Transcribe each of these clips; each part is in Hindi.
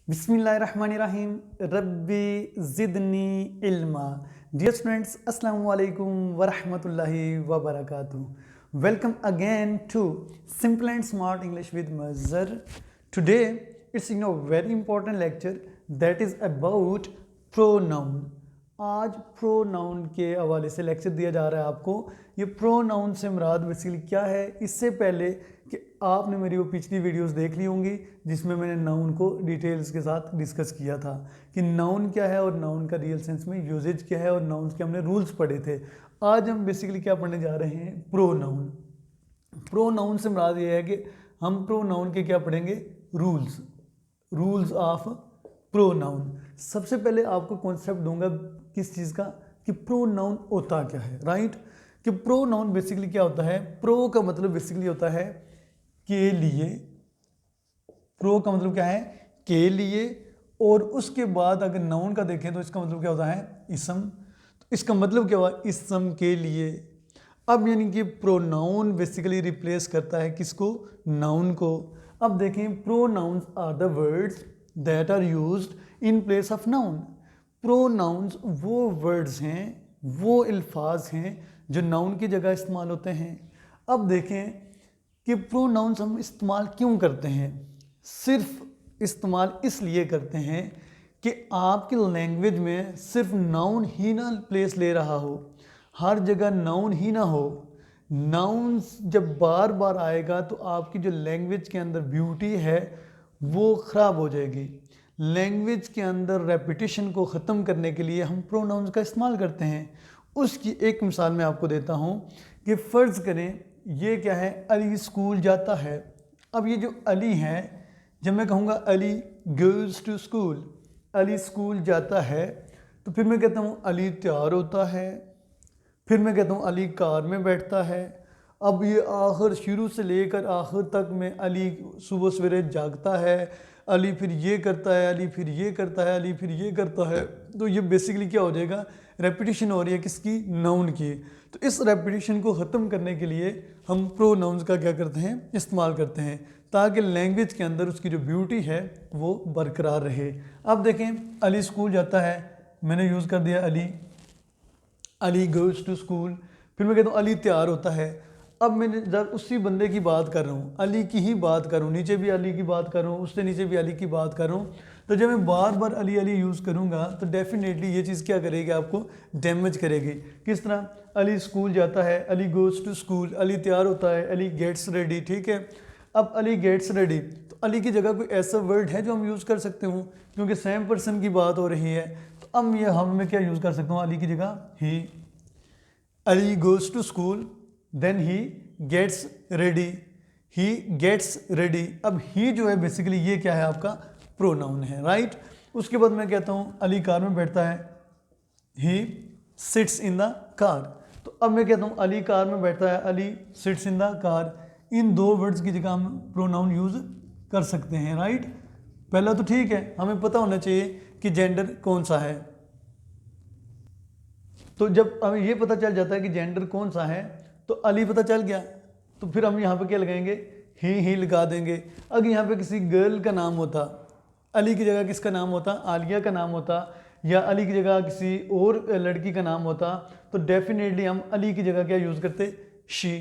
बिस्मिल्लाहिर्रहमानिर्रहीम रब्बी ज़िदनी इल्मा। डियर स्टूडेंट्स, अस्सलाम वालेकुम वरहमतुल्लाहि वबरकातुहू। Welcome again to simple and smart English with Mazhar. Today it's very important lecture that is about pronoun. आज प्रोनाउन के हवाले से लेक्चर दिया जा रहा है आपको। ये प्रोनाउन से मुराद बेसिकली क्या है, इससे पहले कि आपने मेरी वो पिछली वीडियोस देख ली होंगी जिसमें मैंने नाउन को डिटेल्स के साथ डिस्कस किया था कि नाउन क्या है और नाउन का रियल सेंस में यूजेज क्या है और नाउन्स के हमने रूल्स पढ़े थे। आज हम बेसिकली क्या पढ़ने जा रहे हैं, प्रोनाउन। प्रोनाउन से मुराद ये है कि हम प्रोनाउन के क्या पढ़ेंगे, रूल्स, रूल्स ऑफ प्रोनाउन। सबसे पहले आपको कॉन्सेप्ट दूंगा किस चीज़ का, कि प्रोनाउन होता क्या है, राइट। कि प्रोनाउन बेसिकली क्या होता है, प्रो का मतलब बेसिकली होता है के लिए। प्रो का मतलब क्या है, के लिए। और उसके बाद अगर नाउन का देखें तो इसका मतलब क्या होता है, इसम। तो इसका मतलब क्या हुआ, इसम के लिए। अब यानी कि प्रोनाउन बेसिकली रिप्लेस करता है किसको, नाउन को। अब देखें, pronouns are the words that are used in place of noun. Pronouns वो वर्ड्स हैं, वो अल्फाज हैं जो नाउन की जगह इस्तेमाल होते हैं। अब देखें कि प्रोनाउंस हम इस्तेमाल क्यों करते हैं। सिर्फ इस्तेमाल इसलिए करते हैं कि आपकी लैंग्वेज में सिर्फ नाउन ही ना प्लेस ले रहा हो, हर जगह नाउन ही ना हो। नाउन जब बार बार आएगा तो आपकी जो लैंग्वेज के अंदर ब्यूटी है वो ख़राब हो जाएगी। लैंग्वेज के अंदर रेपिटेशन को ख़त्म करने के लिए हम प्रोनाउंस का इस्तेमाल करते हैं। उसकी एक मिसाल मैं आपको देता हूँ कि फ़र्ज़ करें ये क्या है, अली स्कूल जाता है। अब ये जो अली है, जब मैं कहूँगा Ali goes to school, Ali school जाता है, तो फिर मैं कहता हूँ अली तैयार होता है, फिर मैं कहता हूँ अली कार में बैठता है। अब ये आखिर शुरू से लेकर आखिर तक में अली सुबह सवेरे जागता है, अली फिर ये करता है, अली फिर ये करता है, अली फिर ये करता है। तो ये बेसिकली क्या हो जाएगा, रेपिटेशन हो रही है किसकी, नाउन की। तो इस रेपिटेशन को ख़त्म करने के लिए हम प्रोनाउंस का क्या करते हैं, इस्तेमाल करते हैं, ताकि लैंग्वेज के अंदर उसकी जो ब्यूटी है वो बरकरार रहे। अब देखें, अली स्कूल जाता है, मैंने यूज़ कर दिया Ali, Ali goes to school. फिर मैं कहता हूँ अली तैयार होता है। अब मैंने जब उसी बंदे की बात कर रहा हूँ, अली की ही बात कर रहा हूँ, नीचे भी अली की बात कर रहा हूँ, उससे नीचे भी अली की बात कर रहा हूँ, तो जब मैं बार बार अली अली यूज़ करूँगा तो डेफिनेटली ये चीज़ क्या करेगी, आपको डैमेज करेगी। किस तरह, अली स्कूल जाता है, Ali goes to school, Ali तैयार होता है, अली गेट्स रेडी, ठीक है। अब अली गेट्स रेडी, तो अली की जगह कोई ऐसा वर्ड है जो हम यूज़ कर सकते हो, क्योंकि सेम पर्सन की बात हो रही है। तो अब ये हम मैं क्या यूज़ कर सकता हूँ, अली की जगह ही। Ali goes to school, then he gets ready, he gets ready. अब ही जो है बेसिकली ये क्या है, आपका प्रोनाउन है, राइट। उसके बाद मैं कहता हूँ अली कार में बैठता है, he sits in the car. तो अब मैं कहता हूँ अली कार में बैठता है, Ali sits in the car. इन दो वर्ड्स की जगह हम प्रोनाउन यूज़ कर सकते हैं, राइट। पहला तो ठीक है, हमें पता होना चाहिए कि जेंडर कौन सा है। तो जब हमें ये पता चल जाता है कि जेंडर कौन सा है, तो अली पता चल गया, तो फिर हम यहाँ पे क्या लगाएंगे, ही लगा देंगे। अगर यहाँ पे किसी गर्ल का नाम होता, अली की जगह किसका नाम होता, आलिया का नाम होता, या अली की जगह किसी और लड़की का नाम होता, तो डेफिनेटली हम अली की जगह क्या यूज़ करते, शी,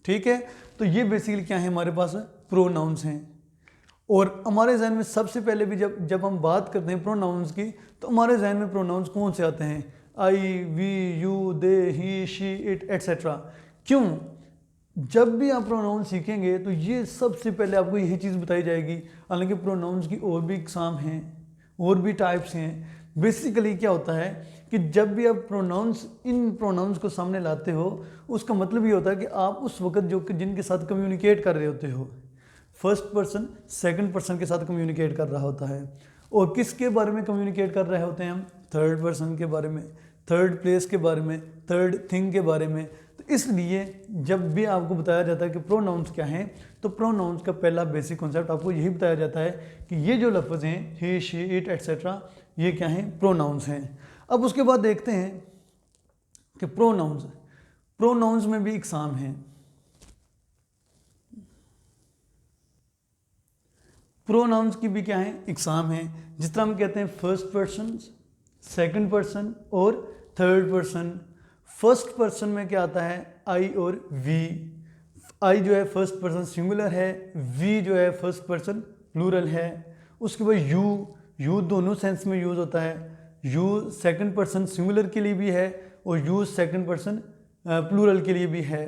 ठीक है। तो ये बेसिकली क्या है, हमारे पास प्रोनाउंस हैं। और हमारे जहन में सबसे पहले भी जब जब हम बात करते हैं प्रोनाउंस की, तो हमारे जहन में प्रोनाउंस कौन से आते हैं, I, we, you, they, he, she, it, etcetera. क्यों, जब भी आप प्रोनाउंस सीखेंगे तो ये सबसे पहले आपको यही चीज़ बताई जाएगी। हालांकि प्रोनाउंस की और भी इकसाम हैं, और भी टाइप्स हैं। बेसिकली क्या होता है कि जब भी आप प्रोनाउंस, इन प्रोनाउंस को सामने लाते हो, उसका मतलब ये होता है कि आप उस वक्त जो कि जिनके साथ कम्युनिकेट कर रहे होते हो, फर्स्ट पर्सन सेकंड पर्सन के साथ कम्युनिकेट कर रहा होता है। और किसके बारे में कम्युनिकेट कर रहे होते हैं हम, थर्ड पर्सन के बारे में, थर्ड प्लेस के बारे में, थर्ड थिंग के बारे में। तो इसलिए जब भी आपको बताया जाता है कि प्रोनाउंस क्या हैं, तो प्रोनाउंस का पहला बेसिक कॉन्सेप्ट आपको यही बताया जाता है कि ये जो लफ्ज़ हैं, ही, शी, इट, एट्सेट्रा, ये क्या हैं, प्रोनाउंस हैं। अब उसके बाद देखते हैं कि प्रोनाउंस, प्रोनाउंस में भी इकसाम हैं। प्रोनाउंस की भी क्या है, इकसाम है। जिस तरह हम कहते हैं फर्स्ट पर्सन, सेकंड पर्सन और थर्ड पर्सन। फर्स्ट पर्सन में क्या आता है, आई और वी। आई जो है फर्स्ट पर्सन सिंगुलर है, वी जो है फर्स्ट पर्सन प्लूरल है। उसके बाद यू दोनों सेंस में यूज़ होता है। यू सेकंड पर्सन सिंगुलर के लिए भी है और यू सेकंड पर्सन प्लूरल के लिए भी है।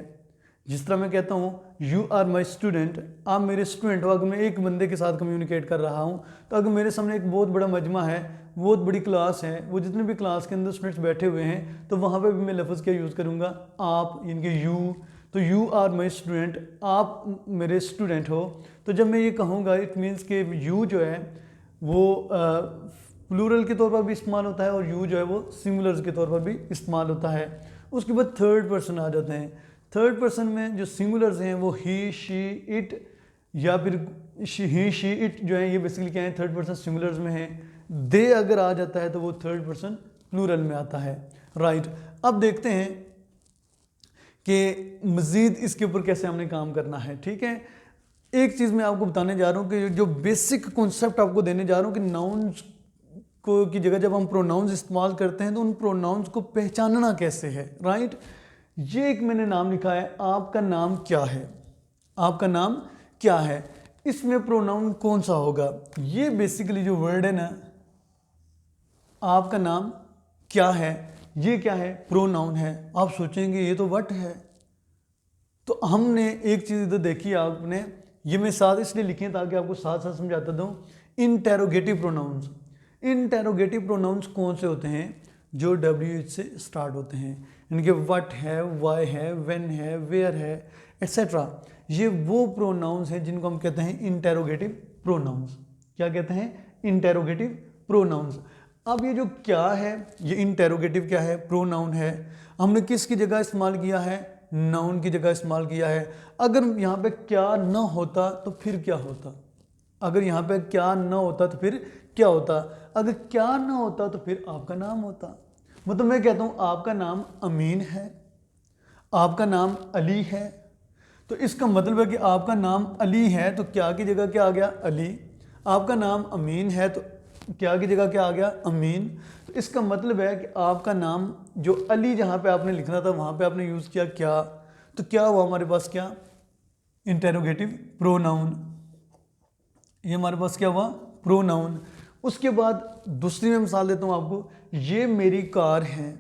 जिस तरह मैं कहता हूँ यू आर माई स्टूडेंट, आप मेरे स्टूडेंट हो। अगर मैं एक बंदे के साथ कम्युनिकेट कर रहा हूँ तो अगर मेरे सामने एक बहुत बड़ा मजमा है, बहुत बड़ी क्लास है, वो जितने भी क्लास के अंदर स्टूडेंट्स बैठे हुए हैं, तो वहाँ पे भी मैं लफ्ज़ क्या यूज़ करूँगा, आप, यानी कि यू। तो यू आर माई स्टूडेंट, आप मेरे स्टूडेंट हो। तो जब मैं ये कहूँगा इट मीन्स कि यू जो है वो प्लूरल के तौर पर भी इस्तेमाल होता है और यू जो है वो सिंगुलर्स के तौर पर भी इस्तेमाल होता है। उसके बाद थर्ड पर्सन आ जाते हैं। थर्ड पर्सन में जो सिंगुलर्स हैं वो ही, शी, इट, या फिर ही, शी, इट जो है ये बेसिकली क्या है, थर्ड पर्सन सिंगुलर्स में है। दे अगर आ जाता है तो वो थर्ड पर्सन प्लूरल में आता है। राइट, अब देखते हैं कि मज़ीद इसके ऊपर कैसे हमने काम करना है। ठीक है, एक चीज़ मैं आपको बताने जा रहा हूँ कि जो बेसिक कॉन्सेप्ट आपको देने जा रहा हूँ कि नाउन्स को की जगह जब हम प्रोनाउंस इस्तेमाल करते हैं तो उन प्रोनाउंस को पहचानना कैसे है। राइट, ये एक मैंने नाम लिखा है, आपका नाम क्या है, आपका नाम क्या है। इसमें प्रोनाउन कौन सा होगा, ये बेसिकली जो वर्ड है ना, आपका नाम क्या है, ये क्या है, प्रोनाउन है। आप सोचेंगे ये तो व्हाट है, तो हमने एक चीज़ इधर देखी आपने, ये मैं साथ इसलिए लिखे ताकि आपको साथ साथ समझाता दूँ। इंटेरोगेटिव प्रोनाउंस, इंटेरोगेटिव प्रोनाउंस कौन से होते हैं, जो WH से स्टार्ट होते हैं, यानी कि व्हाट है, वाई है, व्हेन है, वेयर है, एट्सेट्रा। ये वो प्रोनाउंस हैं जिनको हम कहते हैं इंटेरोगेटिव प्रोनाउंस। क्या कहते हैं, इंटेरोगेटिव प्रोनाउंस। अब ये जो क्या है, ये इंटेरोगेटिव क्या है, प्रोनाउन है। हमने किसकी जगह इस्तेमाल किया है, नाउन की जगह इस्तेमाल किया है। अगर यहाँ पे क्या न होता तो फिर क्या होता, अगर यहाँ पे क्या न होता तो फिर क्या होता, अगर क्या न होता तो फिर आपका नाम होता। मतलब मैं कहता हूँ आपका नाम अमीन है, आपका नाम अली है, तो इसका मतलब है कि आपका नाम अली है तो क्या की जगह क्या आ गया, अली। आपका नाम अमीन है तो क्या की जगह क्या आ गया, अमीन। तो इसका मतलब है कि आपका नाम जो अली जहाँ पे आपने लिखना था वहाँ पे आपने यूज़ किया क्या, तो क्या हुआ हमारे पास, क्या, इंटेरोगेटिव प्रोनाउन। ये हमारे पास क्या हुआ, प्रोनाउन। उसके बाद दूसरी मैं मिसाल देता हूँ आपको, ये मेरी कार है,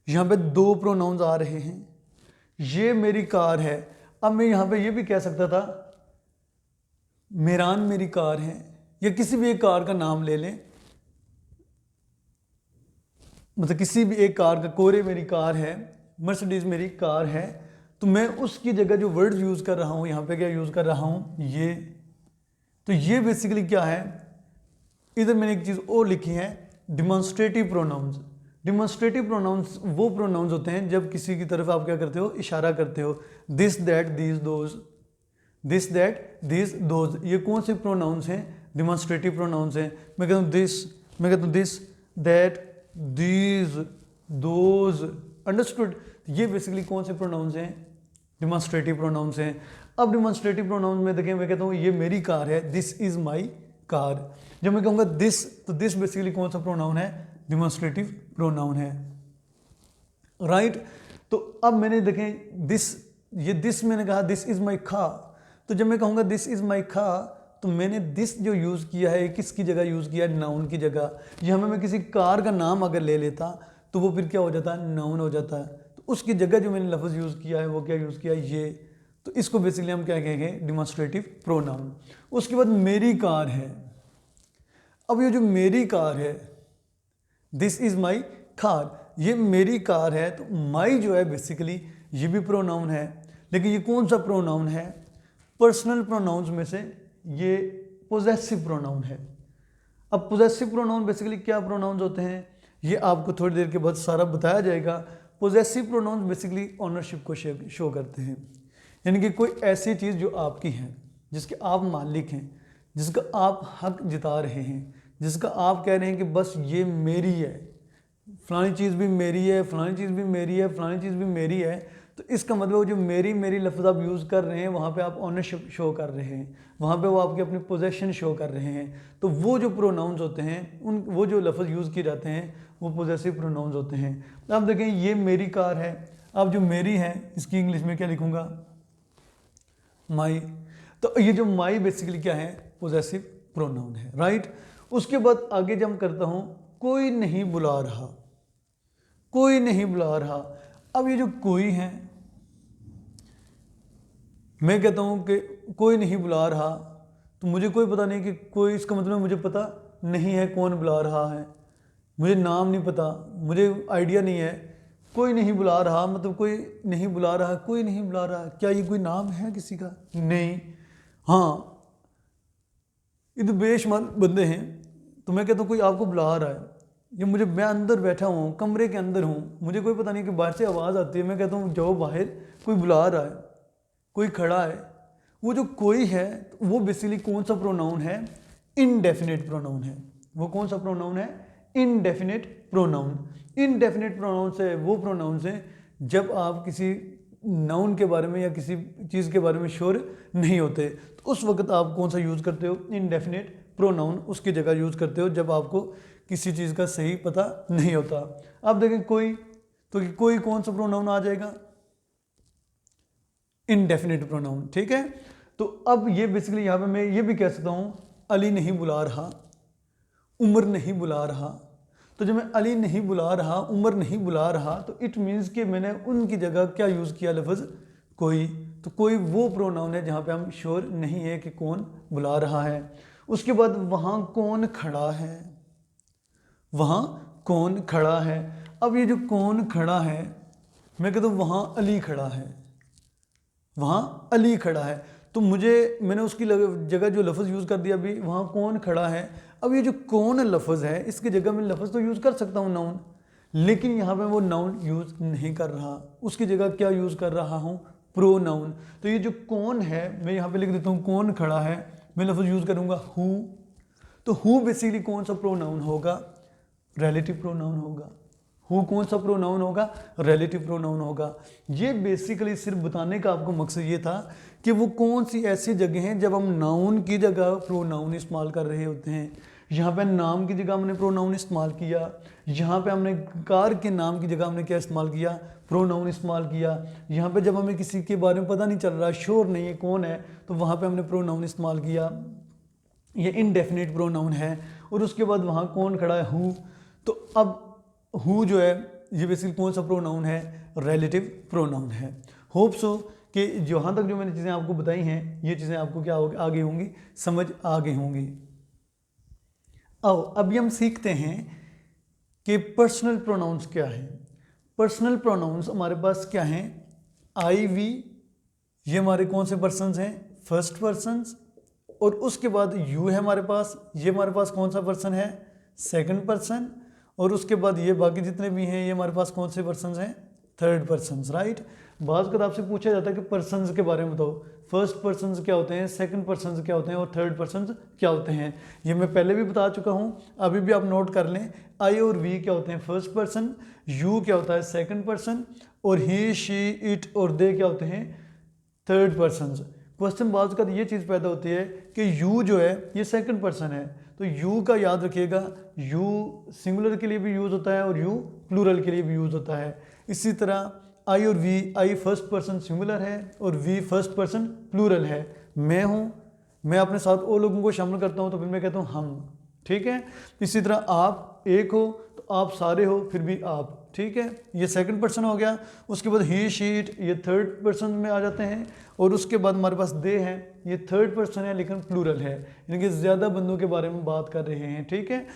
यहाँ पे दो प्रोनाउंस आ रहे हैं, ये मेरी कार है। अब मैं यहाँ पे ये भी कह सकता था मेरान मेरी कार है, या किसी भी एक कार का नाम ले लें, मतलब किसी भी एक कार का, कोरे मेरी कार है, मर्सिडीज मेरी कार है, तो मैं उसकी जगह जो वर्ड यूज़ कर रहा हूँ यहाँ पे क्या यूज़ कर रहा हूँ, ये। तो ये बेसिकली क्या है, इधर मैंने एक चीज़ और लिखी है, डिमॉन्स्ट्रेटिव प्रोनाउंस। डिमॉन्स्ट्रेटिव प्रोनाउंस वो प्रोनाउंस होते हैं जब किसी की तरफ आप क्या करते हो, इशारा करते हो। This, that, these, those, this, that, these, those, ये कौन से प्रोनाउंस हैं, डिमॉन्स्ट्रेटिव प्रोनाउंस हैं। मैं कहता हूँ दिस, मैं कहता हूँ this, that, these, those, understood. ये बेसिकली कौन से प्रोनाउंस हैं, डिमॉन्स्ट्रेटिव प्रोनाउंस हैं। अब डिमॉन्स्ट्रेटिव प्रोनाउंस में देखें, मैं कहता हूँ ये मेरी कार है, दिस इज माई कार। जब मैं कहूँगा दिस, तो दिस बेसिकली कौन सा प्रोनाउन है, डिमॉन्स्ट्रेटिव प्रोनाउन है। राइट, तो अब मैंने देखें दिस, ये दिस मैंने कहा दिस इज माई खा, तो जब मैं कहूँगा दिस इज माई खा, तो मैंने दिस जो यूज़ किया है किसकी जगह यूज़ किया है, नाउन की जगह। यहाँ में मैं किसी कार का नाम अगर ले लेता तो वो फिर क्या हो जाता है, नाउन हो जाता है। तो उसकी जगह जो मैंने लफ्ज़ यूज़ किया है वो क्या यूज़ किया है, ये। तो इसको बेसिकली हम क्या कहेंगे, डिमॉन्स्ट्रेटिव प्रोनाउन। उसके बाद मेरी कार है। अब ये जो मेरी कार है, दिस इज़ माई कार, ये मेरी कार है, तो माई जो है बेसिकली ये भी प्रोनाउन है, लेकिन ये कौन सा प्रोनाउन है, पर्सनल प्रोनाउंस में से ये पोजेसिव प्रोनाउन है। अब पोजेसिव प्रोनाउन बेसिकली क्या प्रोनाउंस होते हैं, ये आपको थोड़ी देर के बाद सारा बताया जाएगा। पोजेसिव प्रोनाउंस बेसिकली ऑनरशिप को शो करते हैं, यानी कि कोई ऐसी चीज़ जो आपकी है, जिसके आप मालिक हैं, जिसका आप हक जिता रहे हैं, जिसका आप कह रहे हैं कि बस ये मेरी है, फलानी चीज़ भी मेरी है, फलानी चीज़ भी मेरी है, फलानी चीज़ भी मेरी है, तो इसका मतलब जो मेरी लफ्ज़ आप यूज़ कर रहे हैं वहाँ पे आप ऑनरशिप शो कर रहे हैं, वहाँ पे वो आपकी अपनी पोजेशन शो कर रहे हैं। तो वो जो प्रोनाउंस होते हैं वो जो लफ्ज़ यूज़ किए जाते हैं वो पोजेसिव प्रोनाउंस होते हैं। आप देखें ये मेरी कार है, अब जो मेरी है इसकी इंग्लिश में क्या लिखूँगा, माई। तो ये जो माई बेसिकली क्या है, पोजेसिव प्रोनाउन है, राइट। उसके बाद आगे जब करता हूँ कोई नहीं बुला रहा, कोई नहीं बुला रहा। अब ये जो कोई है, मैं कहता हूँ कि कोई नहीं बुला रहा, तो मुझे कोई पता नहीं कि कोई, इसका मतलब मुझे पता नहीं है कौन बुला रहा है, मुझे नाम नहीं पता, मुझे आइडिया नहीं है। कोई नहीं बुला रहा मतलब कोई नहीं बुला रहा, कोई नहीं बुला रहा, क्या ये कोई नाम है किसी का? नहीं। हाँ, ये तो बेशुमार बंदे हैं, तो मैं कहता हूँ कोई आपको बुला रहा है, ये मुझे, मैं अंदर बैठा हूँ, कमरे के अंदर हूँ, मुझे कोई पता नहीं कि बाहर से आवाज़ आती है, मैं कहता हूँ जाओ बाहर, कोई बुला रहा है, कोई खड़ा है। वो जो कोई है वो बेसिकली कौन सा प्रोनाउन है, इनडेफिनेट प्रोनाउन है। वो कौन सा प्रोनाउन है, इनडेफिनेट प्रोनाउन। इनडेफिनेट प्रोनाउन से वो प्रोनाउन से जब आप किसी नाउन के बारे में या किसी चीज़ के बारे में श्योर नहीं होते, तो उस वक्त आप कौन सा यूज़ करते हो, इनडेफिनेट प्रोनाउन उसकी जगह यूज़ करते हो जब आपको किसी चीज़ का सही पता नहीं होता। अब देखें कोई, तो कोई कौन सा प्रोनाउन आ जाएगा, इनडेफिनेट प्रोनाउन, ठीक है। तो अब ये बेसिकली यहाँ पे मैं ये भी कह सकता हूँ अली नहीं बुला रहा, उमर नहीं बुला रहा। तो जब मैं अली नहीं बुला रहा, उमर नहीं बुला रहा, तो इट मीन्स कि मैंने उनकी जगह क्या यूज़ किया, लफ्ज़ कोई। तो कोई वो प्रोनाउन है जहाँ पे हम श्योर नहीं है कि कौन बुला रहा है। उसके बाद वहाँ कौन खड़ा है, वहाँ कौन खड़ा है। अब ये जो कौन खड़ा है, मैं कहता हूँ वहाँ अली खड़ा है, वहाँ अली खड़ा है, तो मैंने उसकी जगह जो लफ्ज़ यूज़ कर दिया अभी, वहाँ कौन खड़ा है। अब ये जो कौन लफ्ज़ है इसकी जगह मैं लफ्ज़ तो यूज़ कर सकता हूँ नाउन, लेकिन यहाँ पे वो नाउन यूज़ नहीं कर रहा, उसकी जगह क्या यूज़ कर रहा हूँ, प्रोनाउन। तो ये जो कौन है मैं यहाँ पे लिख देता हूँ कौन खड़ा है, मैं लफ्ज़ यूज़ करूँगा हु। तो हु बेसिकली कौन सा प्रोनाउन होगा, रिलेटिव प्रोनाउन होगा। हु कौन सा प्रोनाउन होगा, रिलेटिव प्रोनाउन होगा। ये बेसिकली सिर्फ बताने का आपको मकसद ये था कि वो कौन सी ऐसी जगह हैं जब हम नाउन की जगह प्रोनाउन इस्तेमाल कर रहे होते हैं। यहाँ पे नाम की जगह हमने प्रोनाउन इस्तेमाल किया, यहाँ पे हमने कार के नाम की जगह हमने क्या इस्तेमाल किया, प्रोनाउन इस्तेमाल किया। यहाँ पे जब हमें किसी के बारे में पता नहीं चल रहा, श्योर नहीं है कौन है, तो वहाँ पे हमने प्रोनाउन इस्तेमाल किया, ये इनडेफिनेट प्रोनाउन है। और उसके बाद वहाँ कौन खड़ा है, हु। तो अब हु जो है ये बेसिकली कौन सा प्रोनाउन है, रिलेटिव प्रोनाउन है। होप सो कि जहाँ तक जो मैंने चीज़ें आपको बताई हैं ये चीज़ें आपको क्या आ गई होंगी, समझ आ गई होंगी। अब अभी हम सीखते हैं कि पर्सनल प्रोनाउंस क्या है। पर्सनल प्रोनाउंस हमारे पास क्या हैं, आई वी, ये हमारे कौन से पर्सन्स हैं, फर्स्ट पर्सन्स। और उसके बाद यू है हमारे पास, ये हमारे पास कौन सा पर्सन है, सेकंड पर्सन। और उसके बाद ये बाकी जितने भी हैं ये हमारे पास कौन से पर्सन्स हैं, थर्ड पर्सन्स, राइट। बाज़ कद आपसे पूछा जाता है कि पर्सन्स के बारे में बताओ, फर्स्ट पर्सन्स क्या होते हैं, सेकंड पर्सन्स क्या होते हैं और थर्ड पर्सन्स क्या होते हैं। ये मैं पहले भी बता चुका हूँ, अभी भी आप नोट कर लें। आई और वी क्या होते हैं, फर्स्ट पर्सन। यू क्या होता है, सेकंड पर्सन। और ही, शी, इट और दे क्या होते हैं, थर्ड पर्सन्स। क्वेश्चन बाज़ का ये चीज़ पैदा होती है कि यू जो है ये सेकंड पर्सन है, तो यू का याद रखिएगा, यू सिंगुलर के लिए भी यूज़ होता है और यू प्लूरल के लिए भी यूज़ होता है। इसी तरह आई और we, I first person singular है और वी फर्स्ट पर्सन प्लूरल है। मैं हूँ, मैं अपने साथ और लोगों को शामिल करता हूँ तो फिर मैं कहता हूँ हम, ठीक है। इसी तरह आप एक हो तो आप सारे हो, फिर भी आप, ठीक है, ये सेकंड पर्सन हो गया। उसके बाद ही, शी, इट, ये थर्ड पर्सन में आ जाते हैं। और उसके बाद हमारे पास दे हैं, ये थर्ड पर्सन है लेकिन प्लूरल है, यानी कि ज़्यादा बंदों के बारे में बात कर रहे हैं, ठीक है।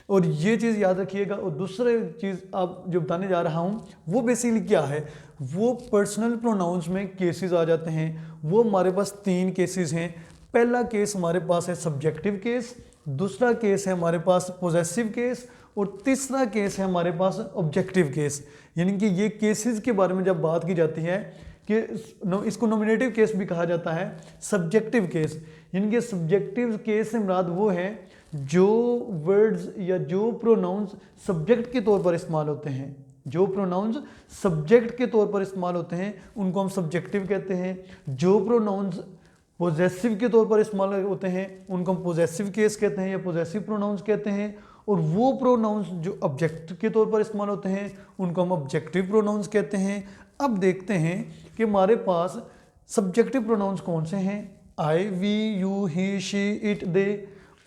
और ये चीज़ याद रखिएगा। और दूसरी चीज़ आप जो बताने जा रहा हूँ वो बेसिकली क्या है, वो पर्सनल प्रोनाउंस में केसेस आ जाते हैं। वो हमारे पास 3 केसेस हैं। पहला केस हमारे पास है सब्जेक्टिव केस, दूसरा केस है हमारे पास पोजेसिव केस और तीसरा केस है हमारे पास ऑब्जेक्टिव केस। यानी कि ये केसेस के बारे में जब बात की जाती है कि इसको नॉमिनेटिव केस भी कहा जाता है, सब्जेक्टिव केस। यानी कि सब्जेक्टिव केस से मुराद वो है जो वर्ड्स या जो प्रोनाउंस सब्जेक्ट के तौर पर इस्तेमाल होते हैं, जो प्रोनाउंस सब्जेक्ट के तौर पर इस्तेमाल होते हैं उनको हम सब्जेक्टिव कहते हैं। जो प्रोनाउंस पोजेसिव के तौर पर इस्तेमाल होते हैं उनको हम पोजेसिव केस कहते हैं या पोजेसिव प्रोनाउंस कहते हैं। और वो प्रोनाउंस जो ऑब्जेक्ट के तौर पर इस्तेमाल होते हैं उनको हम ऑब्जेक्टिव प्रोनाउंस कहते हैं। अब देखते हैं कि हमारे पास सब्जेक्टिव प्रोनाउंस कौन से हैं, I, we, you, he, she, it, they.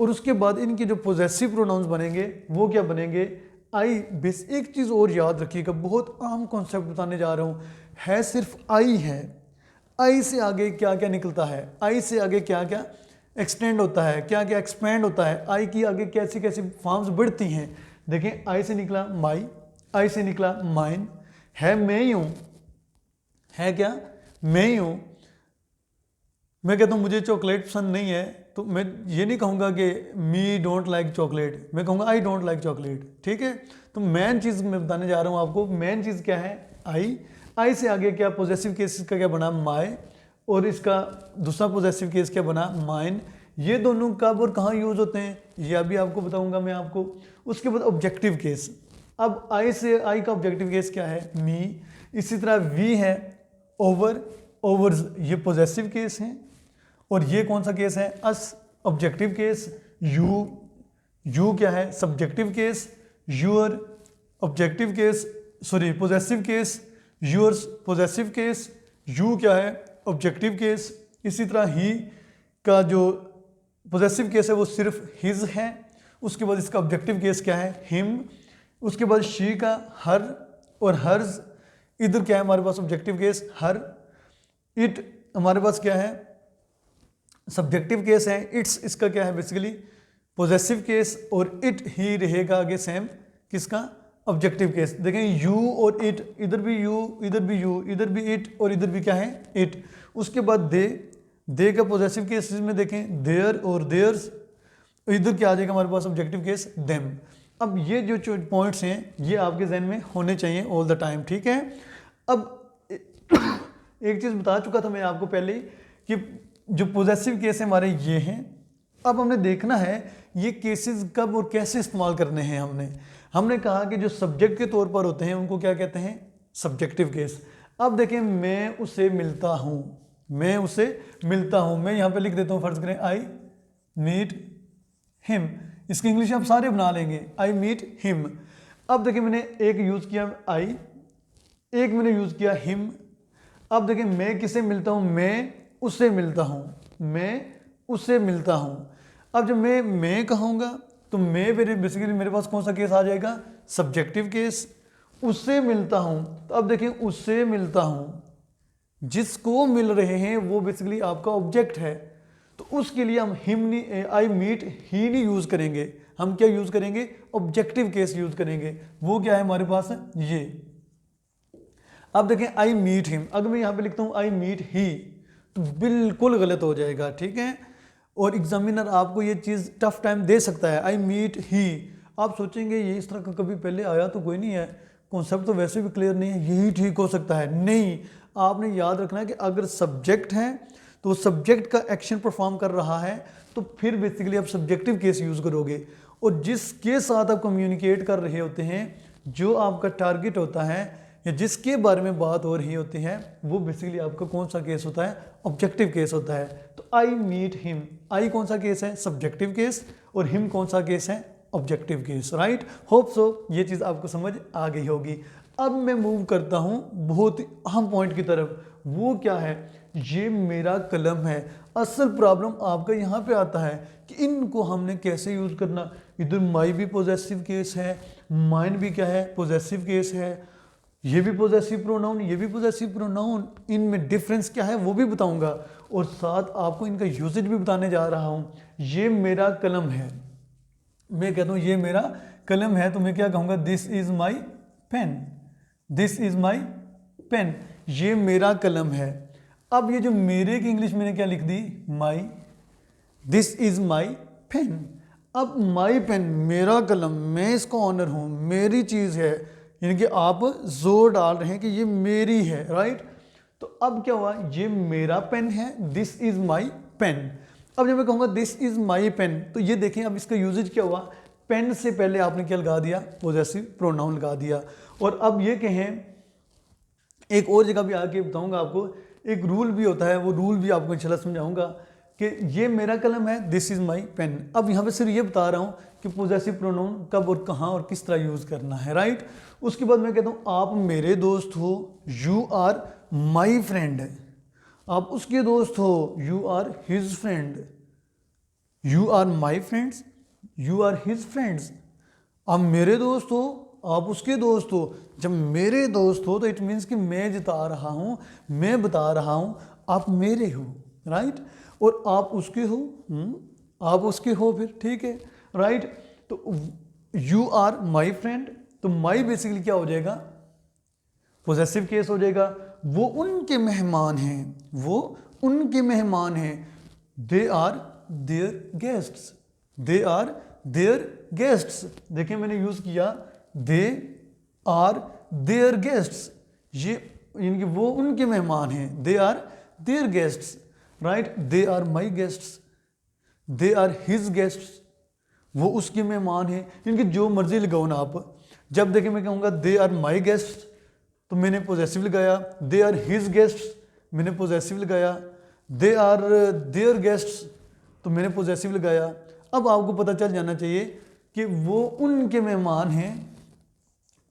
और उसके बाद इनके जो पोजेसिव प्रोनाउंस बनेंगे वो क्या बनेंगे, आई। बस एक चीज़ और याद रखिएगा, बहुत आम कॉन्सेप्ट बताने जा रहा हूँ, है सिर्फ आई है। आई से आगे क्या क्या निकलता है, आई से आगे क्या क्या एक्सटेंड होता है, क्या क्या एक्सपेंड होता है, आई की आगे कैसी कैसी फॉर्म्स बढ़ती हैं। देखें, आई से निकला माई, आई से निकला माइन, है मैं ही हूँ, है क्या मैं ही हूँ। मैं कहता हूँ मुझे चॉकलेट पसंद नहीं है, तो मैं ये नहीं कहूँगा कि मी डोंट लाइक चॉकलेट, मैं कहूँगा आई डोंट लाइक चॉकलेट। ठीक है, तो मेन चीज़ मैं बताने जा रहा हूँ आपको, मेन चीज़ क्या है, आई। आई से आगे क्या पॉजेसिव केस का क्या बना, माय, और इसका दूसरा पॉजेसिव केस क्या बना, माइन। ये दोनों कब और कहाँ यूज होते हैं ये अभी आपको बताऊंगा मैं आपको। उसके बाद ऑब्जेक्टिव केस, अब आई से आई का ऑब्जेक्टिव केस क्या है, मी। इसी तरह वी है, ओवर, ओवर्स ये पॉजेसिव केस हैं। और ये कौन सा केस है, us, objective case. You, you क्या है, subjective case. Your, objective case, sorry possessive case. Yours, possessive case. You क्या है, ऑब्जेक्टिव केस। इसी तरह ही का जो पॉजेसिव केस है वो सिर्फ हिज है। उसके बाद इसका ऑब्जेक्टिव केस क्या है, हिम। उसके बाद शी का हर और हर्ज। इधर क्या है हमारे पास ऑब्जेक्टिव केस, हर। इट हमारे पास क्या है, सब्जेक्टिव केस है। इट्स इसका क्या है बेसिकली पॉजेसिव केस। और इट ही रहेगा आगे सेम, किसका, ऑब्जेक्टिव केस। देखें यू और इट, इधर भी यू, इधर भी यू, इधर भी इट, और इधर भी क्या है, इट। उसके बाद दे का पॉजेसिव केस में देखें देयर और देयर्स। इधर क्या आ जाएगा हमारे पास ऑब्जेक्टिव केस, देम। अब ये जो पॉइंट्स हैं ये आपके जहन में होने चाहिए ऑल द टाइम। ठीक है, अब एक चीज़ बता चुका था मैं आपको पहले कि जो पॉजेसिव केस है हमारे ये हैं। अब हमने देखना है ये केसेस कब और कैसे इस्तेमाल करने हैं। हमने कहा कि जो सब्जेक्ट के तौर पर होते हैं उनको क्या कहते हैं, सब्जेक्टिव केस। अब देखें, मैं उसे मिलता हूँ, मैं उसे मिलता हूँ, मैं यहाँ पे लिख देता हूँ, फर्ज करें आई मीट हिम। इसकी इंग्लिश आप सारे बना लेंगे, आई मीट हिम। अब देखिए मैंने एक यूज़ किया आई, एक मैंने यूज़ किया हिम। अब देखिए मैं किसे मिलता हूँ, मैं उससे मिलता हूँ, मैं उससे मिलता हूँ। अब जब मैं कहूँगा तो मैं बेसिकली मेरे पास कौन सा केस आ जाएगा, सब्जेक्टिव केस। उससे मिलता हूँ, तो अब देखिए उससे मिलता हूँ, जिसको मिल रहे हैं वो बेसिकली आपका ऑब्जेक्ट है। तो उसके लिए हम हिम नहीं, आई मीट ही नहीं यूज़ करेंगे, हम क्या यूज़ करेंगे, ऑब्जेक्टिव केस यूज़ करेंगे। वो क्या है हमारे पास, ये। अब देखें आई मीट हिम, अगर मैं यहाँ पे लिखता हूँ आई मीट ही तो बिल्कुल गलत हो जाएगा। ठीक है, और एग्जामिनर आपको ये चीज़ टफ टाइम दे सकता है, आई मीट ही। आप सोचेंगे ये इस तरह का कभी पहले आया तो कोई नहीं है, कॉन्सेप्ट तो वैसे भी क्लियर नहीं है, यही ठीक हो सकता है। नहीं, आपने याद रखना है कि अगर सब्जेक्ट है तो सब्जेक्ट का एक्शन परफॉर्म कर रहा है तो फिर बेसिकली आप सब्जेक्टिव केस यूज़ करोगे। और जिसके साथ आप कम्युनिकेट कर रहे होते हैं, जो आपका टारगेट होता है या जिसके बारे में बात हो रही होती है, वो बेसिकली आपका कौन सा केस होता है, ऑब्जेक्टिव केस होता है। तो आई मीट हिम, आई कौन सा केस है, सब्जेक्टिव केस, और हिम कौन सा केस है, objective case. Right, hope so ये चीज़ आपको समझ आ गई होगी। अब मैं मूव करता हूँ बहुत ही अहम पॉइंट की तरफ, वो क्या है, ये मेरा कलम है। असल प्रॉब्लम आपका यहाँ पे आता है कि इनको हमने कैसे यूज़ करना। इधर माई भी पॉजेसिव केस है, माइन भी क्या है, पॉजेसिव केस है, ये भी पॉजेसिव प्रोनाउन, ये भी पॉजेसिव प्रोनाउन। इनमें डिफरेंस क्या है वो भी बताऊंगा, और साथ आपको इनका यूजेज भी बताने जा रहा हूँ। ये मेरा कलम है, मैं कहता हूँ ये मेरा कलम है, तो मैं क्या कहूँगा, this is my pen, this is my pen, ये मेरा कलम है। अब ये जो मेरे की इंग्लिश मैंने क्या लिख दी, माई, दिस इज़ माई पेन। अब माई पेन, मेरा कलम, मैं इसका ऑनर हूँ, मेरी चीज़ है, यानी कि आप जोर डाल रहे हैं कि ये मेरी है। राइट, तो अब क्या हुआ, ये मेरा पेन है, दिस इज़ माई पेन। अब जब मैं कहूँगा दिस इज़ माई पेन, तो ये देखें अब इसका यूजेज क्या हुआ, पेन से पहले आपने क्या लगा दिया, पोजेसिव प्रोनाउन लगा दिया। और अब ये कहें, एक और जगह भी आके बताऊंगा आपको, एक रूल भी होता है, वो रूल भी आपको इंशाल्लाह समझाऊंगा कि ये मेरा कलम है, दिस इज़ माई पेन। अब यहाँ पे सिर्फ ये बता रहा हूँ कि पोजेसिव प्रोनाउन कब और कहाँ और किस तरह यूज़ करना है, राइट। उसके बाद मैं कहता हूँ आप मेरे दोस्त हो, यू आर माई फ्रेंड। आप उसके दोस्त हो, you are his friend. You are my friends, you are his friends. आप मेरे दोस्त हो, आप उसके दोस्त हो। जब मेरे दोस्त हो तो इट मीन्स कि मैं जता रहा हूँ, मैं बता रहा हूँ आप मेरे हो, राइट। और आप उसके हो, आप उसके हो, फिर ठीक है, राइट। तो यू आर माई फ्रेंड, तो माई बेसिकली क्या हो जाएगा, पोजेसिव केस हो जाएगा। वो उनके मेहमान हैं, वो उनके मेहमान हैं। They are their guests, they are their guests. देखिए मैंने यूज किया दे आर देयर गेस्ट्स, ये इनके वो उनके मेहमान हैं, they are their guests, right. They are my guests, they are his guests, वो उसके मेहमान हैं। इनकी जो मर्जी लगाओ ना आप। जब देखें मैं कहूँगा दे आर माई गेस्ट्स तो मैंने पोजेसिव लगाया, दे आर हिज गेस्ट्स मैंने पोजेसिव लगाया, दे आर देयर गेस्ट्स तो मैंने पोजेसिव लगाया। अब आपको पता चल जाना चाहिए कि वो उनके मेहमान हैं,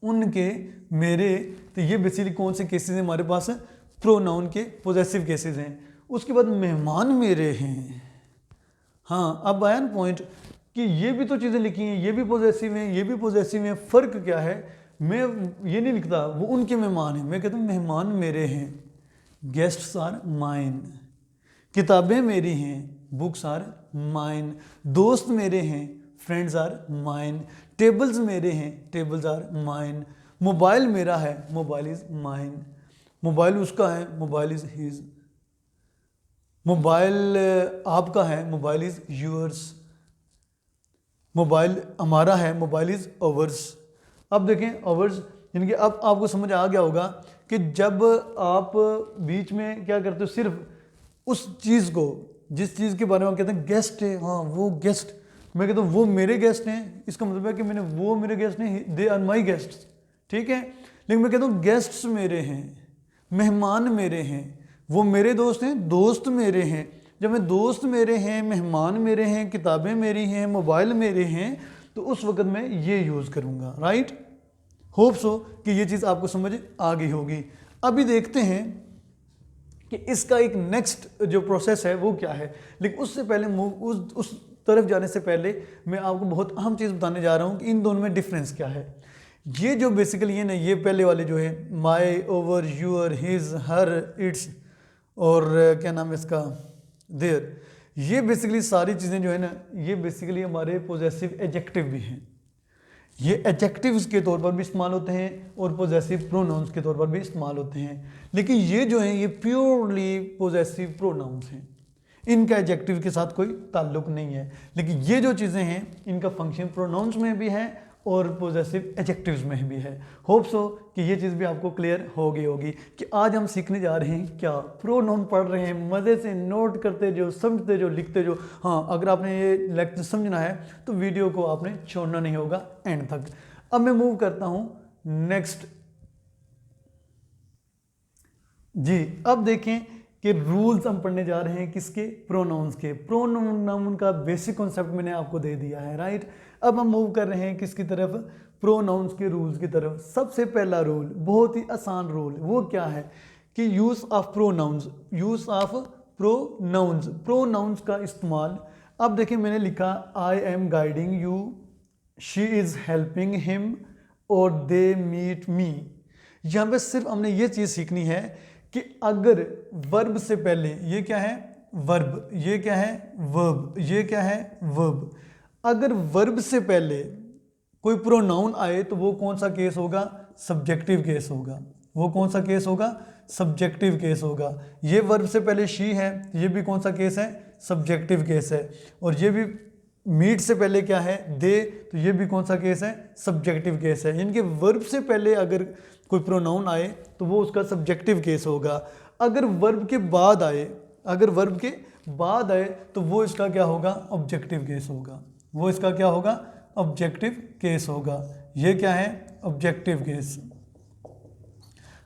उनके, मेरे। तो ये बेसिकली कौन से केसेस हैं हमारे पास, प्रोनाउन के पोजेसिव केसेस हैं। उसके बाद मेहमान मेरे हैं। हाँ, अब आया ना पॉइंट कि ये भी तो चीज़ें लिखी हैं, ये भी पोजेसिव हैं, ये भी पोजेसिव हैं। फ़र्क क्या है, मैं ये नहीं लिखता वो उनके मेहमान हैं, मैं कहता हूँ मेहमान मेरे हैं, गेस्ट्स आर माइन। किताबें मेरी हैं, बुक्स आर माइन। दोस्त मेरे हैं, फ्रेंड्स आर माइन। टेबल्स मेरे हैं, टेबल्स आर माइन। मोबाइल मेरा है, मोबाइल इज़ माइन। मोबाइल उसका है, मोबाइल इज़ हिज। मोबाइल आपका है, मोबाइल इज़ यूअर्स। मोबाइल हमारा है, मोबाइल इज़ अवर्स। अब देखें अवर्स, यानी कि अब आपको समझ आ गया होगा कि जब आप बीच में क्या करते हो, सिर्फ उस चीज़ को, जिस चीज़ के बारे में आप कहते हैं गेस्ट है, हाँ वो गेस्ट, मैं कहता हूँ वो मेरे गेस्ट हैं, इसका मतलब है कि मैंने वो मेरे गेस्ट हैं, दे आर माई गेस्ट, ठीक है। लेकिन मैं कहता हूँ गेस्ट्स मेरे हैं, मेहमान मेरे हैं, वो मेरे दोस्त हैं, दोस्त मेरे हैं। जब मैं दोस्त मेरे हैं, मेहमान मेरे हैं, किताबें मेरी हैं, मोबाइल मेरे हैं, तो उस वक्त मैं ये यूज़ करूँगा, राइट। होप सो कि ये चीज़ आपको समझ आ गई होगी। अभी देखते हैं कि इसका एक नेक्स्ट जो प्रोसेस है वो क्या है। लेकिन उससे पहले उस तरफ जाने से पहले मैं आपको बहुत अहम चीज़ बताने जा रहा हूँ कि इन दोनों में डिफरेंस क्या है। ये जो बेसिकली है ना, ये पहले वाले जो है my, our, your, his, her, its और क्या नाम है इसका, देयर, ये बेसिकली सारी चीज़ें जो है ना, ये बेसिकली हमारे पोजेसिव एडजेक्टिव भी हैं। ये एडजेक्टिव्स के तौर पर भी इस्तेमाल होते हैं और पोजेसिव प्रोनाउंस के तौर पर भी इस्तेमाल होते हैं। लेकिन ये जो हैं ये प्योरली पोजेसिव प्रोनाउंस हैं, इनका एडजेक्टिव के साथ कोई ताल्लुक नहीं है। लेकिन ये जो चीज़ें हैं इनका फंक्शन प्रोनाउंस में भी है और पोजेसिव एडजेक्टिव्स में भी है। होप सो कि ये चीज़ भी आपको क्लियर हो गई होगी कि आज हम सीखने जा रहे हैं क्या, प्रोनाउन पढ़ रहे हैं, मज़े से नोट करते जो, समझते जो, लिखते जो। हाँ, अगर आपने ये लेक्चर समझना है तो वीडियो को आपने छोड़ना नहीं होगा एंड तक। अब मैं मूव करता हूँ नेक्स्ट जी। अब देखें कि रूल्स हम पढ़ने जा रहे हैं किसके, प्रोनाउंस के। प्रोनाउन का बेसिक कॉन्सेप्ट मैंने आपको दे दिया है, राइट। अब हम मूव कर रहे हैं किसकी तरफ, प्रोनाउंस के रूल्स की तरफ। सबसे पहला रूल, बहुत ही आसान रूल, वो क्या है कि use of pronouns, use of pronouns, pronouns का इस्तेमाल। अब देखिए मैंने लिखा I am guiding you, she is helping him और दे मीट मी। यहाँ पे सिर्फ हमने ये चीज़ सीखनी है कि अगर वर्ब से पहले, ये क्या है वर्ब, ये क्या है वर्ब, ये क्या है वर्ब, अगर वर्ब से पहले कोई प्रोनाउन आए तो वो कौन सा केस होगा, सब्जेक्टिव केस होगा। वो कौन सा केस होगा, सब्जेक्टिव केस होगा। ये वर्ब से पहले शी है, ये भी कौन सा केस है, सब्जेक्टिव केस है। और ये भी मीट से पहले क्या है, दे, तो ये भी कौन सा केस है, सब्जेक्टिव केस है। इनके वर्ब से पहले अगर कोई प्रोनाउन आए तो वो उसका सब्जेक्टिव केस होगा। अगर वर्ब के बाद आए, अगर वर्ब के बाद आए तो वो इसका क्या होगा, ऑब्जेक्टिव केस होगा। वो इसका क्या होगा, ऑब्जेक्टिव केस होगा। ये क्या है? Objective case.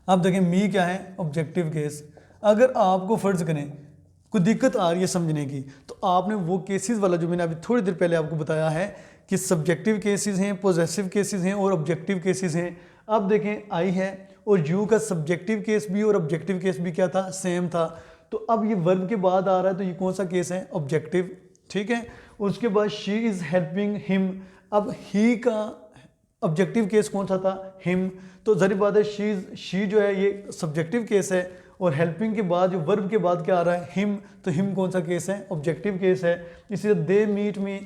अब देखें मी क्या है? Objective case. अगर आपको फर्ज करें कोई दिक्कत आ रही है समझने की, तो आपने वो केसेस वाला जो मैंने अभी थोड़ी देर पहले आपको बताया है कि सब्जेक्टिव केसेस हैं, पोजेसिव केसेस हैं और ऑब्जेक्टिव केसेस हैं। अब देखें आई है और यू का सब्जेक्टिव केस भी और ऑब्जेक्टिव केस भी क्या था? सेम था। तो अब ये वर्ब के बाद आ रहा है तो ये कौन सा केस है? ऑब्जेक्टिव। ठीक है। उसके बाद शी इज़ हेल्पिंग हिम। अब ही का ऑब्जेक्टिव केस कौन सा था? हिम। तो ज़ाहिर बात है शी जो है ये सब्जेक्टिव केस है और हेल्पिंग के बाद जो वर्ब के बाद क्या आ रहा है? हिम। तो हिम कौन सा केस है? ऑब्जेक्टिव केस है। इसलिए दे मीट मी।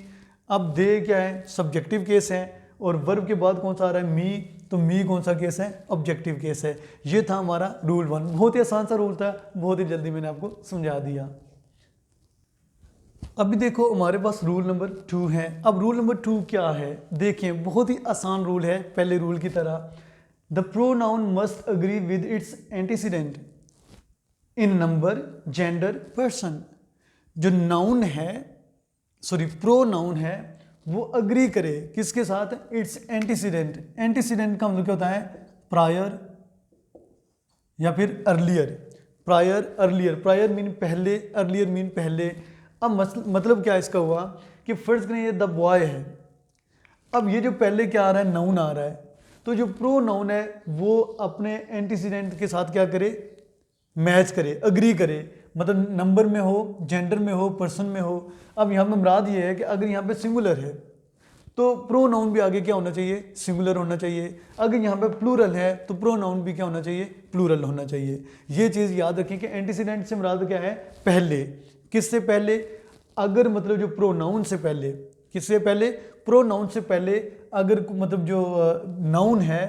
अब दे क्या है? सब्जेक्टिव केस है और वर्ब के बाद कौन सा आ रहा है? मी। तो मी कौन सा केस है? ऑब्जेक्टिव केस है। ये था हमारा रूल 1। बहुत ही आसान सा रूल था, बहुत ही जल्दी मैंने आपको समझा दिया। अभी देखो हमारे पास रूल नंबर 2 है। अब रूल नंबर 2 क्या है? देखें बहुत ही आसान रूल है पहले रूल की तरह। The pronoun must agree with its antecedent in number, gender, person. जो नाउन है, सॉरी प्रोनाउन है, वो अग्री करे किसके साथ? It's antecedent. एंटीसीडेंट का मतलब क्या होता है? प्रायर या फिर earlier. Prior, earlier. Prior mean पहले, अर्लियर मीन पहले। अब मतलब क्या इसका हुआ कि फर्ज करें ये द बॉय है। अब ये जो पहले क्या आ रहा है? नाउन आ रहा है। तो जो प्रोनाउन है वो अपने एंटीसीडेंट के साथ क्या करे? मैच करे, अग्री करे। मतलब नंबर में हो, जेंडर में हो, पर्सन में हो। अब यहाँ पे मुराद ये है कि अगर यहाँ पे सिंगुलर है तो प्रोनाउन भी आगे क्या होना चाहिए? सिंगुलर होना चाहिए। अगर यहाँ पे प्लूरल है तो प्रोनाउन भी क्या होना चाहिए? प्लूरल होना चाहिए। ये चीज़ याद रखें कि एंटीसीडेंट से मुराद क्या है? पहले। किससे पहले? अगर मतलब जो प्रोनाउन से पहले, किससे पहले? प्रोनाउन से पहले अगर मतलब जो नाउन है,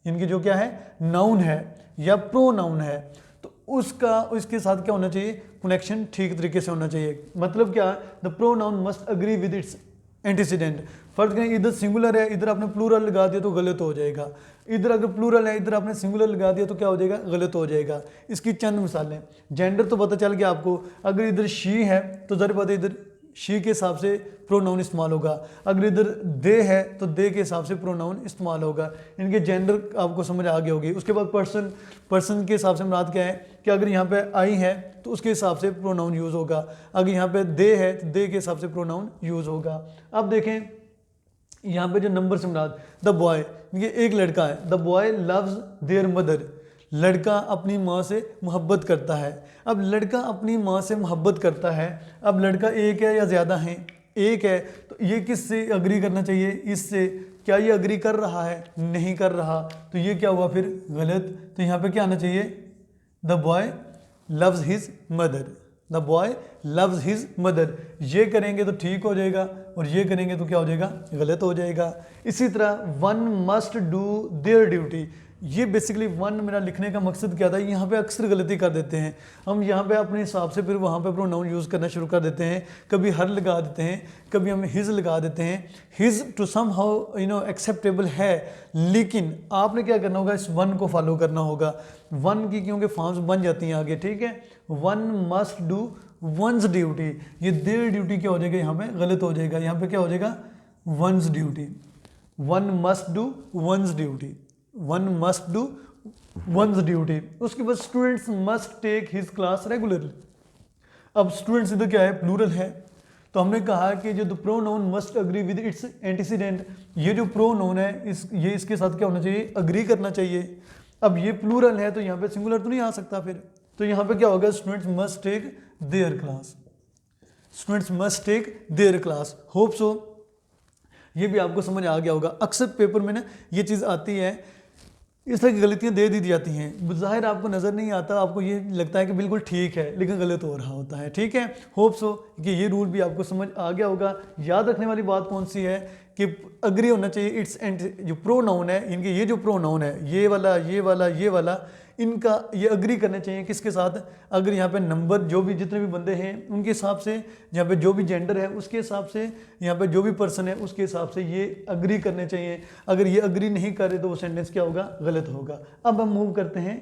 इनकी जो क्या है? नाउन है या प्रोनाउन है, तो उसका उसके साथ क्या होना चाहिए? कनेक्शन ठीक तरीके से होना चाहिए। मतलब क्या? The pronoun must agree with its antecedent. फर्ज करें इधर सिंगुलर है, इधर आपने प्लूरल लगा दिया तो गलत हो जाएगा। इधर अगर प्लूरल है, इधर आपने सिंगुलर लगा दिया तो क्या हो जाएगा? गलत हो जाएगा। इसकी चंद मिसालें। जेंडर तो पता चल गया आपको। अगर इधर शी है तो ज़रूर पता है इधर शी के हिसाब से प्रोनाउन इस्तेमाल होगा। अगर इधर दे है तो दे के हिसाब से प्रोनाउन इस्तेमाल होगा। इनके जेंडर आपको समझ आ गई होगी। उसके बाद पर्सन, पर्सन के हिसाब से मुराद क्या है कि अगर यहाँ पे आई है तो उसके हिसाब से प्रोनाउन यूज़ होगा। अगर यहाँ पे दे है तो दे के हिसाब से प्रोनाउन यूज़ होगा। अब देखें यहाँ पे जो नंबर से मुराद द बॉय, ये एक लड़का है। The boy loves there mother. लड़का अपनी माँ से मोहब्बत करता है। अब लड़का अपनी माँ से मोहब्बत करता है। अब लड़का एक है या ज़्यादा है? एक है। तो ये किससे अग्री करना चाहिए? इससे। क्या ये अग्री कर रहा है? नहीं कर रहा। तो ये क्या हुआ फिर? गलत। तो यहाँ पे क्या आना चाहिए? The boy loves his mother. The boy loves his mother. ये करेंगे तो ठीक हो जाएगा और ये करेंगे तो क्या हो जाएगा? गलत हो जाएगा। इसी तरह one must do their duty. ये बेसिकली वन मेरा लिखने का मकसद क्या था? यहाँ पे अक्सर गलती कर देते हैं हम। यहाँ पे अपने हिसाब से फिर वहाँ पे प्रोनाउन यूज़ करना शुरू कर देते हैं। कभी हर लगा देते हैं, कभी हम हिज लगा देते हैं। His too somehow acceptable है, लेकिन आपने क्या करना होगा? इस वन को फॉलो करना होगा। वन की क्योंकि फॉर्म्स बन जाती हैं आगे। ठीक है। One must do one's duty. ये देयर ड्यूटी क्या हो जाएगा? यहाँ पे गलत हो जाएगा। यहाँ पे क्या हो जाएगा? One's duty. One must do one's duty. One must do one's duty. उसके बाद students must take his class regularly. अब स्टूडेंट्स इधर क्या है? प्लूरल है। तो हमने कहा कि जो the pronoun must agree with its antecedent, ये जो प्रोनाउन है ये इसके साथ क्या होना चाहिए? अग्री करना चाहिए। अब ये प्लूरल है तो यहाँ पे सिंगुलर तो नहीं आ सकता फिर। तो यहाँ पे क्या होगा? Students must take their class. Students must take their class. Hope so ये भी आपको समझ आ गया होगा। अक्सर पेपर में ना ये चीज़ आती है, इस तरह की गलतियाँ दे दी जाती हैं। ज़ाहिर आपको नज़र नहीं आता, आपको ये लगता है कि बिल्कुल ठीक है, लेकिन गलत हो रहा होता है। ठीक है। होप सो कि ये रूल भी आपको समझ आ गया होगा। याद रखने वाली बात कौन सी है कि अग्री होना चाहिए इट्स एंड जो प्रोनाउन है, इनके ये जो प्रोनाउन है, ये वाला, ये वाला, ये वाला, इनका ये अग्री करने चाहिए किसके साथ? अगर यहाँ पे नंबर जो भी जितने भी बंदे हैं उनके हिसाब से, यहाँ पे जो भी जेंडर है उसके हिसाब से, यहाँ पे जो भी पर्सन है उसके हिसाब से ये अग्री करने चाहिए। अगर ये अग्री नहीं करे तो वो सेंटेंस क्या होगा? गलत होगा। अब हम मूव करते हैं।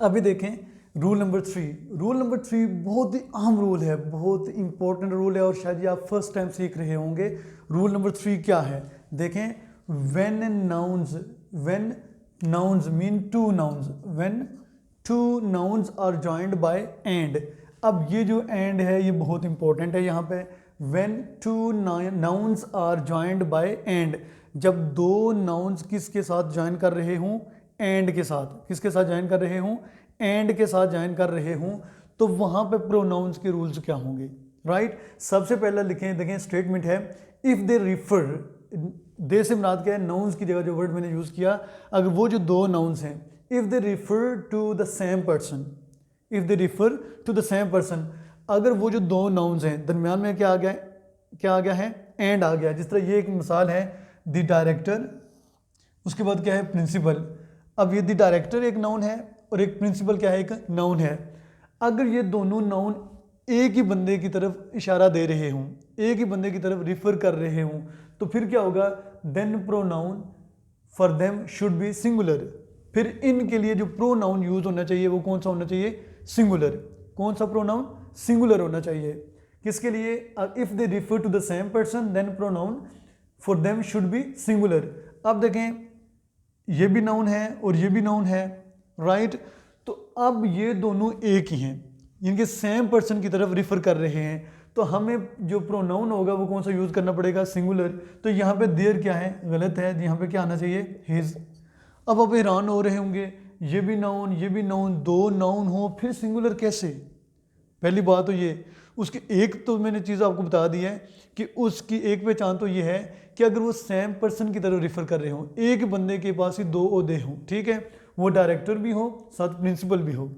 अभी देखें रूल नंबर 3। रूल नंबर 3 बहुत ही अहम रूल है, बहुत इंपॉर्टेंट रूल है और शायद ये आप फर्स्ट टाइम सीख रहे होंगे। रूल नंबर 3 क्या है, देखें, when nouns mean two nouns, when two nouns are joined by and. अब ये जो एंड है ये बहुत इंपॉर्टेंट है यहाँ पे। When two nouns are joined by and, जब दो नाउन्स किसके साथ ज्वाइन कर रहे हूँ, एंड के साथ, किसके साथ ज्वाइन कर रहे हूँ, एंड के साथ ज्वाइन कर रहे हूँ, तो वहाँ पे प्रोनाउंस के रूल्स क्या होंगे, राइट। सबसे पहला लिखें, देखें स्टेटमेंट है, इफ़ दे रिफर, दे से मुराद क्या है, नाउन्स की जगह जो वर्ड मैंने यूज़ किया, अगर वो जो दो नाउन्स हैं, if they refer to the same person, if they refer to the same person, अगर वो जो दो नाउन्स हैं दरमियान में क्या आ गया, क्या आ गया है, एंड आ गया। जिस तरह ये एक मिसाल है, द डायरेक्टर, उसके बाद क्या है, प्रिंसिपल। अब ये द डायरेक्टर एक नाउन है और एक प्रिंसिपल क्या है, एक नाउन है। अगर ये दोनों नाउन एक ही बंदे की तरफ इशारा दे रहे हों, एक ही बंदे की तरफ रिफर कर रहे हों, तो फिर क्या होगा, then pronoun for them should be singular. फिर इनके लिए जो प्रोनाउन यूज होना चाहिए वो कौन सा होना चाहिए, सिंगुलर। कौन सा प्रोनाउन, सिंगुलर होना चाहिए। किसके लिए, if they refer to the same person then pronoun for them should be singular. अब देखें, ये भी नाउन है और ये भी नाउन है, राइट। तो अब ये दोनों एक ही हैं, इनके सेम पर्सन की तरफ रिफर कर रहे हैं, तो हमें जो प्रोनाउन होगा वो कौन सा यूज़ करना पड़ेगा, सिंगुलर। तो यहाँ पे देयर क्या है, गलत है, यहाँ पे क्या आना चाहिए, हिज। अब आप हैरान हो रहे होंगे, ये भी नाउन ये भी नाउन, दो नाउन हो फिर सिंगुलर कैसे। पहली बात तो ये, उसकी एक तो मैंने चीज़ आपको बता दी है कि उसकी एक पहचान तो ये है कि अगर वो सेम पर्सन की तरफ रिफर कर रहे हों, एक बंदे के पास ही दो ओहदे हों, ठीक है, वो डायरेक्टर भी हो साथ प्रिंसिपल भी हो,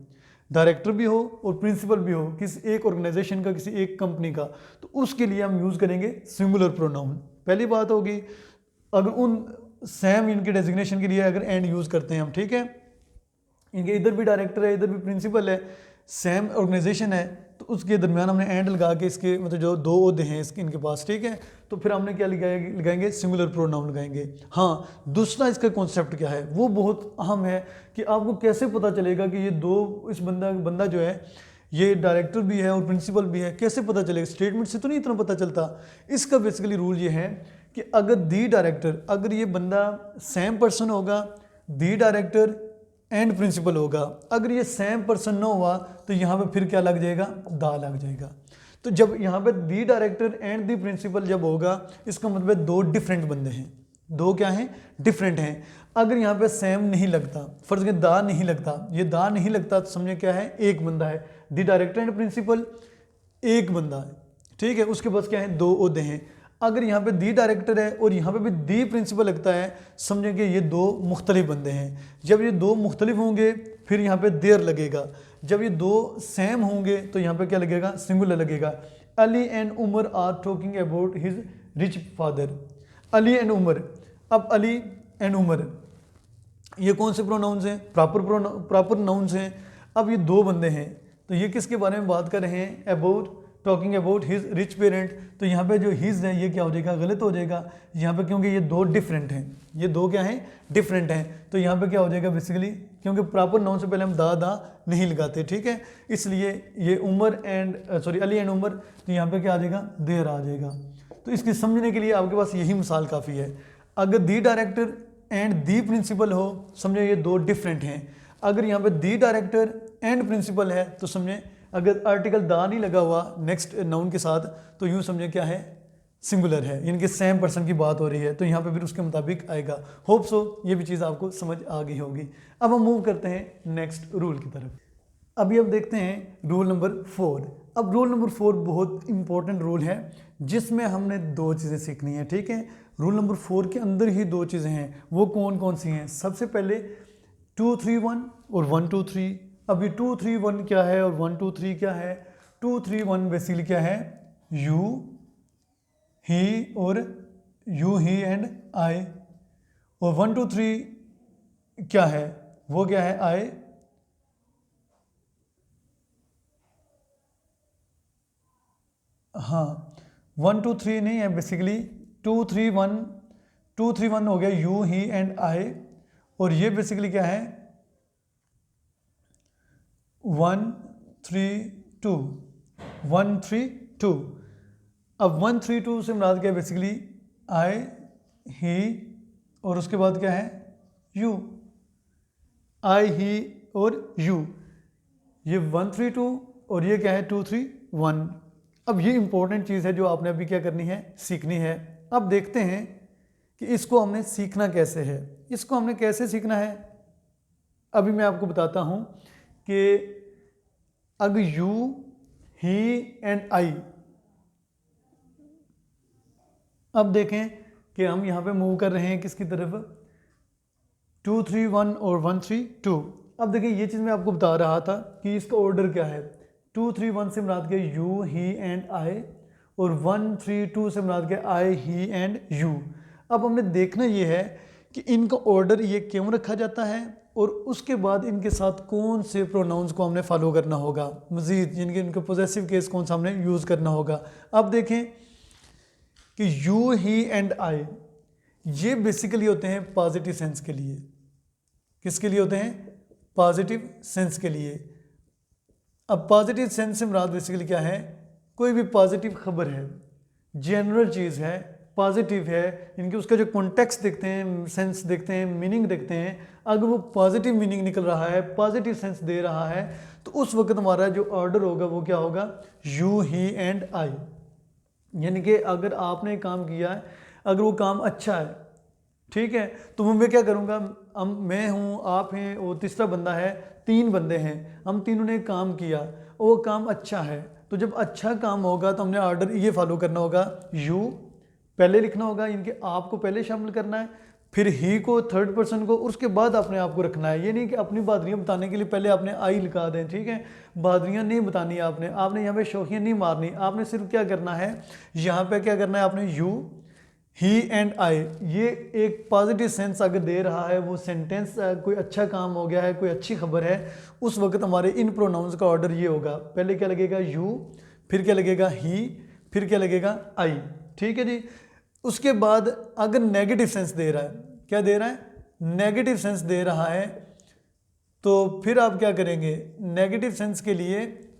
डायरेक्टर भी हो और प्रिंसिपल भी हो, किसी एक ऑर्गेनाइजेशन का, किसी एक कंपनी का, तो उसके लिए हम यूज़ करेंगे सिंगुलर प्रोनाउन। पहली बात होगी, अगर उन सेम इनके डेजिग्नेशन के लिए अगर एंड यूज़ करते हैं हम, ठीक है, इनके इधर भी डायरेक्टर है इधर भी प्रिंसिपल है, सेम ऑर्गेनाइजेशन है, तो उसके दरमियान हमने एंड लगा के इसके मतलब जो दो ओहदे हैं इसके इनके पास, ठीक है, तो फिर हमने क्या लगाएंगे, सिंगुलर प्रोनाउन लगाएंगे। हाँ, दूसरा इसका कॉन्सेप्ट क्या है वो बहुत अहम है कि आपको कैसे पता चलेगा कि ये दो, इस बंदा जो है ये डायरेक्टर भी है और प्रिंसिपल भी है, कैसे पता चलेगा, स्टेटमेंट से तो नहीं इतना पता चलता। इसका बेसिकली रूल ये है कि अगर दी डायरेक्टर, अगर ये बंदा सेम पर्सन होगा, दी डायरेक्टर एंड प्रिंसिपल होगा, अगर ये सेम पर्सन ना हुआ तो यहाँ पे फिर क्या लग जाएगा, दा लग जाएगा। तो जब यहाँ पे the director and the principal जब होगा, इसका मतलब है दो डिफरेंट बंदे हैं, दो क्या हैं, डिफरेंट हैं। अगर यहाँ पे सेम नहीं लगता, फर्ज करें दा नहीं लगता, ये दा नहीं लगता, तो समझे क्या है, एक बंदा है, दी डायरेक्टर एंड प्रिंसिपल एक बंदा है, ठीक है, उसके पास क्या है, दो ओहदे हैं। अगर यहाँ पे दी डायरेक्टर है और यहाँ पे भी दी प्रिंसिपल लगता है, समझेंगे ये दो मुख्तलिफ बंदे हैं। जब ये दो मुख्तलिफ होंगे फिर यहाँ पे देयर लगेगा, जब ये दो सेम होंगे तो यहाँ पे क्या लगेगा, सिंगुलर लगेगा। Ali and Umar are talking about his rich father, Ali and Umar. अब अली एंड उमर ये कौन से प्रोनाउंस हैं, प्रॉपर नाउन्स हैं। अब ये दो बंदे हैं, तो ये किसके बारे में बात कर रहे हैं, about, talking about his rich parent. तो यहाँ पे जो हिज है ये क्या हो जाएगा, गलत हो जाएगा यहाँ पे, क्योंकि ये दो डिफरेंट हैं, ये दो क्या हैं, डिफरेंट हैं। तो यहाँ पे क्या हो जाएगा बेसिकली, क्योंकि प्रॉपर नाउन से पहले हम दा नहीं लगाते, ठीक है, इसलिए ये उमर एंड अली एंड उमर, तो यहाँ पे क्या आ जाएगा, देर आ जाएगा। तो इसके समझने के लिए आपके पास यही मिसाल काफ़ी है। अगर the director and the principal हो, समझे ये दो डिफरेंट हैं। अगर यहाँ पे दी डायरेक्टर एंड प्रिंसिपल है तो समझे, अगर आर्टिकल दा नहीं लगा हुआ नेक्स्ट नाउन के साथ, तो यूँ समझे क्या है, सिंगुलर है, इनके सेम पर्सन की बात हो रही है, तो यहाँ पे फिर उसके मुताबिक आएगा। होप सो ये भी चीज़ आपको समझ आ गई होगी। अब हम मूव करते हैं नेक्स्ट रूल की तरफ। अभी अब देखते हैं रूल नंबर 4। अब रूल नंबर 4 बहुत इंपॉर्टेंट रूल है जिसमें हमने दो चीज़ें सीखनी है, ठीक है। रूल नंबर 4 के अंदर ही दो चीज़ें हैं, वो कौन कौन सी हैं। सबसे पहले 2 3 1 और 1 2 3। अभी 2 3 1 क्या है और 1 2 3 क्या है। 2 3 1 बेसिकली क्या है, यू, ही और यू, ही एंड आई। और 1 2 3 क्या है, वो क्या है, आई, हाँ 1 2 3 नहीं है बेसिकली, 2 3 1 हो गया यू, ही एंड आई। और ये बेसिकली क्या है, 1 3 2, 1 3 2। अब 1 3 2 से मुराद क्या है? बेसिकली आई, ही और उसके बाद क्या है? यू। आई, ही और यू, ये 1 3 2 और ये क्या है? 2 3 1। अब ये इंपॉर्टेंट चीज़ है जो आपने अभी क्या करनी है? सीखनी है। अब देखते हैं कि इसको हमने सीखना कैसे है। इसको हमने कैसे सीखना है अभी मैं आपको बताता हूं कि अगर यू, ही एंड आई, अब देखें कि हम यहां पे मूव कर रहे हैं किसकी तरफ? 2 3 1 और 1 3 2। अब देखिए ये चीज़ मैं आपको बता रहा था कि इसका ऑर्डर क्या है। 2 3 1 से मुराद क्या? यू, ही एंड आई, और 1 3 2 से मुराद क्या? आई, ही एंड यू। अब हमने देखना ये है कि इनका ऑर्डर ये क्यों रखा जाता है और उसके बाद इनके साथ कौन से प्रोनाउंस को हमने फॉलो करना होगा, मज़ीद जिनके इनके पोजेसिव केस कौन सा हमने यूज़ करना होगा। अब देखें कि यू, ही एंड आई ये बेसिकली होते हैं पॉजिटिव सेंस के लिए। किसके लिए होते हैं? पॉजिटिव सेंस के लिए। अब पॉजिटिव सेंस से मुराद बेसिकली क्या है? कोई भी पॉजिटिव खबर है, जनरल चीज़ है, पॉजिटिव है, इनके उसका जो कॉन्टेक्स्ट देखते हैं, सेंस देखते हैं, मीनिंग देखते हैं, अगर वो पॉजिटिव मीनिंग निकल रहा है, पॉजिटिव सेंस दे रहा है, तो उस वक्त हमारा जो ऑर्डर होगा वो क्या होगा? You, he and I. यानी कि अगर आपने काम किया है, अगर वो काम अच्छा है, ठीक है, तो मैं क्या करूँगा? मैं हूँ, आप हैं, वो तीसरा बंदा है, 3 बंदे हैं, हम तीनों ने काम किया और वो काम अच्छा है। तो जब अच्छा काम होगा तो हमने ऑर्डर ये फॉलो करना होगा, यू पहले लिखना होगा, इनके आप को पहले शामिल करना है, फिर ही को, थर्ड पर्सन को, उसके बाद अपने आप को रखना है। ये नहीं कि अपनी बहादुरियाँ बताने के लिए पहले आपने आई लिखा दें, ठीक है, बहादुरियाँ नहीं बतानी आपने यहाँ पे शौकियाँ नहीं मारनी। आपने सिर्फ क्या करना है, यहाँ पे क्या करना है आपने? यू, ही एंड आई, ये एक पॉजिटिव सेंस अगर दे रहा है, वो सेंटेंस कोई अच्छा काम हो गया है, कोई अच्छी खबर है, उस वक्त हमारे इन प्रोनाउंस का ऑर्डर ये होगा, पहले क्या लगेगा? यू, फिर क्या लगेगा? ही, फिर क्या लगेगा? आई। ठीक है जी। उसके बाद अगर नेगेटिव सेंस दे रहा है, क्या दे रहा है? नेगेटिव सेंस दे रहा है, तो फिर आप क्या करेंगे? नेगेटिव सेंस के लिए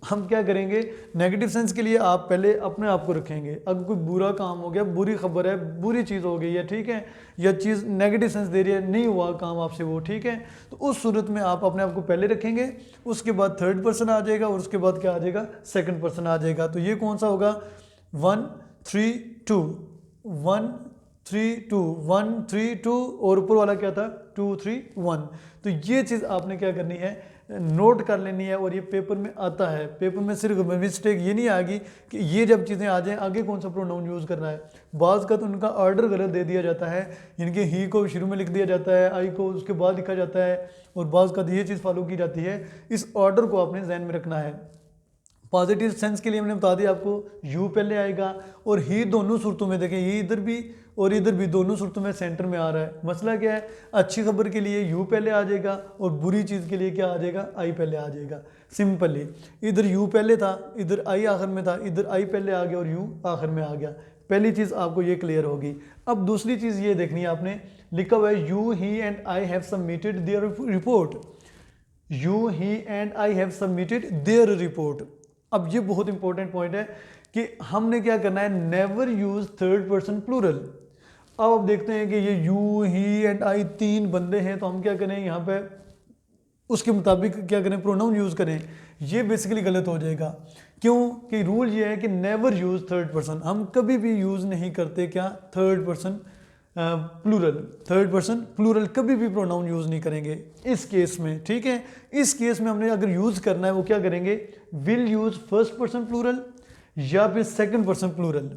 हम क्या करेंगे? नेगेटिव सेंस के लिए आप पहले अपने आप को रखेंगे। अगर कोई बुरा काम हो गया, बुरी खबर है, बुरी चीज़ हो गई है, ठीक है, या चीज़ नेगेटिव सेंस दे रही है, नहीं हुआ काम आपसे वो, ठीक है, तो उस सूरत में आप अपने आप को पहले रखेंगे, उसके बाद थर्ड पर्सन आ जाएगा और उसके बाद क्या आ जाएगा? सेकंड पर्सन आ जाएगा। तो ये कौन सा होगा? 1 3 2, 1 3 2, 1 3 2, और ऊपर वाला क्या था? 2 3 1। तो ये चीज़ आपने क्या करनी है? नोट कर लेनी है, और ये पेपर में आता है। पेपर में सिर्फ मिस्टेक ये नहीं आएगी कि ये जब चीज़ें आ जाएं आगे कौन सा प्रोनाउन यूज़ करना है। बाज़ का तो उनका ऑर्डर गलत दे दिया जाता है, इनके ही को शुरू में लिख दिया जाता है, आई को उसके बाद लिखा जाता है, और बाज़ का तो ये चीज़ फॉलो की जाती है। इस ऑर्डर को आपने जहन में रखना है। पॉजिटिव सेंस के लिए हमने बता दिया आपको, यू पहले आएगा, और ही दोनों सूरतों में देखें, ये इधर भी और इधर भी दोनों सूरतों में सेंटर में आ रहा है। मसला क्या है? अच्छी खबर के लिए यू पहले आ जाएगा और बुरी चीज़ के लिए क्या आ जाएगा? आई पहले आ जाएगा। सिंपली इधर यू पहले था, इधर आई आखिर में था, इधर आई पहले आ गया और यू आखिर में आ गया। पहली चीज़ आपको ये क्लियर होगी। अब दूसरी चीज़ ये देखनी है आपने, लिखा हुआ है you, he and I have submitted their report. You, he and I have submitted their report. अब ये बहुत इंपॉर्टेंट पॉइंट है कि हमने क्या करना है? Never use third person plural. अब देखते हैं कि ये यू, ही एंड आई 3 बंदे हैं, तो हम क्या करें यहाँ पे? उसके मुताबिक क्या करें? प्रोनाउन यूज़ करें। ये बेसिकली गलत हो जाएगा। क्यों? कि रूल ये है कि नेवर यूज़ थर्ड पर्सन। हम कभी भी यूज़ नहीं करते क्या? Third person plural. Third person plural कभी भी प्रोनाउन यूज़ नहीं करेंगे इस केस में, ठीक है। इस केस में हमने अगर यूज़ करना है वो क्या करेंगे? Will use first person plural या फिर सेकंड पर्सन प्लूरल।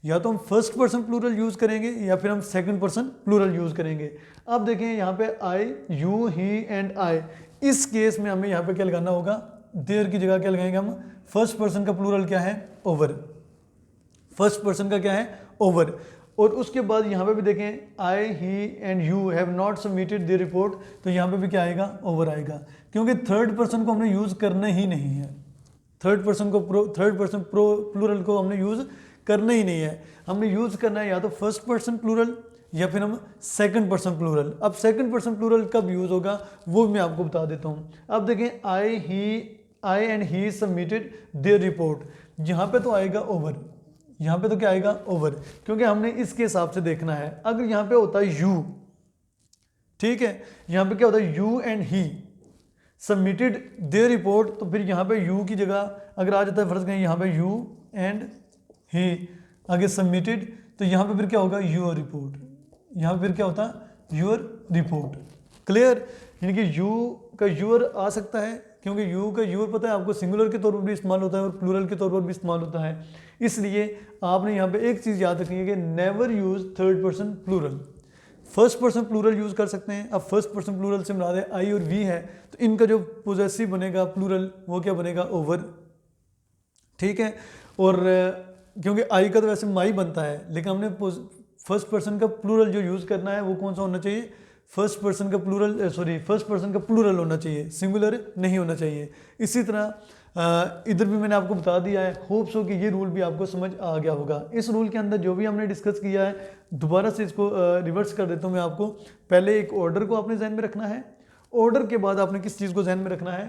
या तो हम फर्स्ट पर्सन प्लूरल यूज़ करेंगे या फिर हम सेकंड पर्सन प्लूरल यूज़ करेंगे। अब देखें यहाँ पे आई, यू, ही एंड आई। इस केस में हमें यहाँ पे क्या लगाना होगा? देयर की जगह क्या लगाएंगे हम? फर्स्ट पर्सन का प्लूरल क्या है? ओवर। फर्स्ट पर्सन का क्या है? ओवर। और उसके बाद यहाँ पे भी देखें, I, he and you have not submitted the report, तो यहाँ पे भी क्या आएगा? ओवर आएगा, क्योंकि थर्ड पर्सन को हमने यूज़ करना ही नहीं है। थर्ड पर्सन प्लूरल को हमने यूज़ करना ही नहीं है। हमने यूज़ करना है या तो फर्स्ट पर्सन प्लूरल या फिर हम सेकंड पर्सन प्लूरल। अब सेकंड पर्सन प्लूरल कब यूज़ होगा वो मैं आपको बता देता हूँ। अब देखें I and he submitted their report, यहाँ पे तो आएगा ओवर, यहाँ पे तो क्या आएगा ओवर, क्योंकि हमने इसके हिसाब से देखना है। अगर यहाँ पे होता है यू, ठीक है, यहाँ पे क्या होता है you and he submitted their report, तो फिर यहाँ पे यू की जगह अगर आ जाता है फर्ज करें यहाँ पे यू एंड ही आगे सबमिटेड, तो यहाँ पे फिर क्या होगा योर रिपोर्ट, यहाँ पे फिर क्या होता है योर रिपोर्ट। क्लियर, यानी कि यू का यूर आ सकता है, क्योंकि यू का यूर पता है आपको सिंगुलर के तौर पर भी इस्तेमाल होता है और प्लूरल के तौर पर भी इस्तेमाल होता है। इसलिए आपने यहाँ पे एक चीज़ याद रखनी है कि never use third person plural, first person plural use कर सकते हैं। अब फर्स्ट पर्सन प्लूरल से मुराद है आई और वी है, तो इनका जो पोजेसिव बनेगा प्लूरल वो क्या बनेगा ओवर, ठीक है। और क्योंकि आई का तो वैसे माई बनता है, लेकिन हमने फर्स्ट पर्सन का प्लूरल जो यूज़ करना है वो कौन सा होना चाहिए, फर्स्ट पर्सन का प्लूरल, फर्स्ट पर्सन का प्लूरल होना चाहिए, सिंगुलर नहीं होना चाहिए। इसी तरह इधर भी मैंने आपको बता दिया है। होप्स हो कि ये रूल भी आपको समझ आ गया होगा। इस रूल के अंदर जो भी हमने डिस्कस किया है दोबारा से इसको रिवर्स कर देता हूँ मैं आपको। पहले एक ऑर्डर को आपने जहन में रखना है, ऑर्डर के बाद आपने किस चीज़ को जहन में रखना है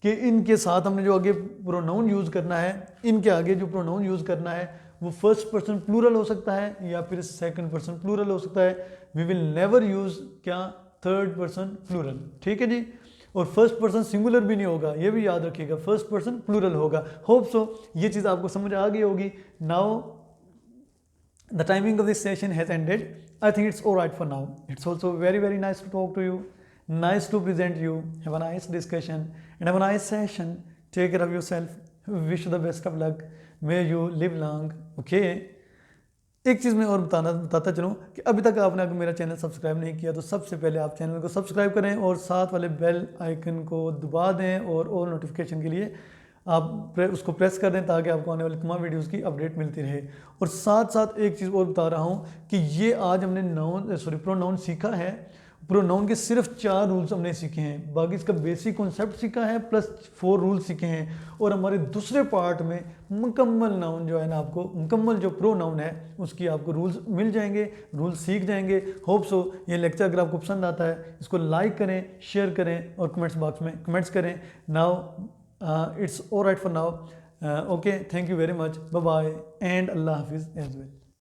कि इनके साथ हमने जो आगे प्रोनाउन यूज़ करना है, इनके आगे जो प्रोनाउन यूज़ करना है वो फर्स्ट पर्सन प्लूरल हो सकता है या फिर सेकंड पर्सन प्लूरल हो सकता है। वी विल नेवर यूज़ क्या थर्ड पर्सन प्लूरल, ठीक है जी। और फर्स्ट पर्सन सिंगुलर भी नहीं होगा, ये भी याद रखिएगा, फर्स्ट पर्सन प्लूरल होगा। होप सो ये चीज़ आपको समझ आ गई होगी। Now the timing of this session has ended. I think it's alright for now. It's also very very nice to talk to you, nice to present you, have a nice discussion and have a nice session. Take care of yourself, wish you the best of luck, may you live long. Okay, एक चीज़ मैं और बताता चलूँ कि अभी तक आपने अगर मेरा चैनल सब्सक्राइब नहीं किया तो सबसे पहले आप चैनल को सब्सक्राइब करें और साथ वाले बेल आइकन को दबा दें और ऑल नोटिफिकेशन के लिए आप उसको प्रेस कर दें ताकि आपको आने वाली तमाम वीडियोस की अपडेट मिलती रहे। और साथ साथ एक चीज़ और बता रहा हूँ कि ये आज हमने प्रोनाउन सीखा है। प्रोनाउन के सिर्फ 4 रूल्स हमने सीखे हैं, बाकी इसका बेसिक कॉन्सेप्ट सीखा है प्लस 4 रूल्स सीखे हैं। और हमारे दूसरे पार्ट में मुकम्मल नाउन जो है ना, आपको मुकम्मल जो प्रोनाउन है उसकी आपको रूल्स मिल जाएंगे, रूल्स सीख जाएंगे। होप सो ये लेक्चर अगर आपको पसंद आता है इसको लाइक करें, शेयर करें और कमेंट्स बॉक्स में कमेंट्स करें। Now it's alright for now. Okay, thank you very much, bye bye and अल्लाह हाफिज़ एज वेल।